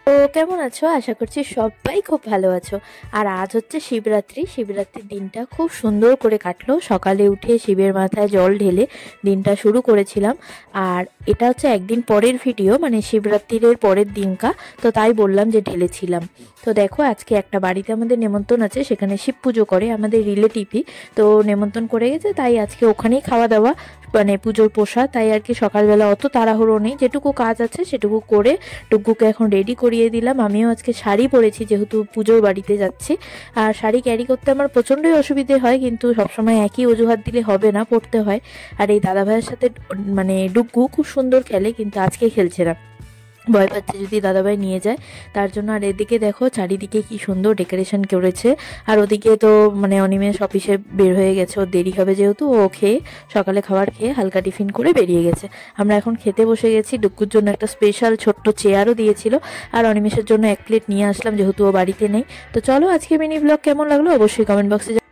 তো কেমন আছো? আশা করছি সবাই খুব ভালো আছো। আর আজ হচ্ছে শিবরাত্রি। শিবরাত্রির দিনটা খুব সুন্দর করে কাটলো। সকালে উঠে শিবের মাথায় জল ঢেলে দিনটা শুরু করেছিলাম। আর এটা হচ্ছে একদিন পরের ভিডিও, মানে শিবরাত্রির পরের দিনকা। তো তাই বললাম যে ঢেলেছিলাম। তো দেখো, আজকে একটা বাড়িতে আমাদের নেমন্তন্ন আছে, সেখানে শিব পুজো করে আমাদের রিলেটিভই। তো নেমন্তন্ন করে গেছে, তাই আজকে ওখানেই খাওয়া দাওয়া, মানে পুজোর প্রসাদ। তাই আর কি সকালবেলা অত তাড়াহুড়ো নেই, যেটুকু কাজ আছে সেটুকু করে টুকুকে এখন রেডি করিয়ে দিলাম। আমিও আজকে শাড়ি পরেছি, যেহেতু পুজোর বাড়িতে যাচ্ছি। আর শাড়ি ক্যারি করতে আমার প্রচণ্ডই অসুবিধে হয়, কিন্তু সবসময় একই অজুহাত দিলে হবে না, পরতে হয়। আর এই দাদা ভাইয়ের সাথে মানে ডুগু খুব সুন্দর খেলে, কিন্তু আজকে খেলছে না, ভয় পাচ্ছে যদি দাদাভাই নিয়ে যায়, তার জন্য। আর এদিকে দেখো চারিদিকে কি সুন্দর ডেকোরেশন করেছে। আর ওদিকে তো মানে অনিমেষ অফিসে বের হয়ে গেছে, ওর দেরি হবে যেহেতু। ও খেয়ে, সকালে খাবার খেয়ে হালকা টিফিন করে বেরিয়ে গেছে। আমরা এখন খেতে বসে গেছি। ডুগ্গুর জন্য একটা স্পেশাল ছোট্ট চেয়ারও দিয়েছিল। আর অনিমেষের জন্য এক প্লেট নিয়ে আসলাম, যেহেতু ও বাড়িতে নেই। তো চলো, আজকে মিনি ব্লগ কেমন লাগলো অবশ্যই কমেন্ট বক্সে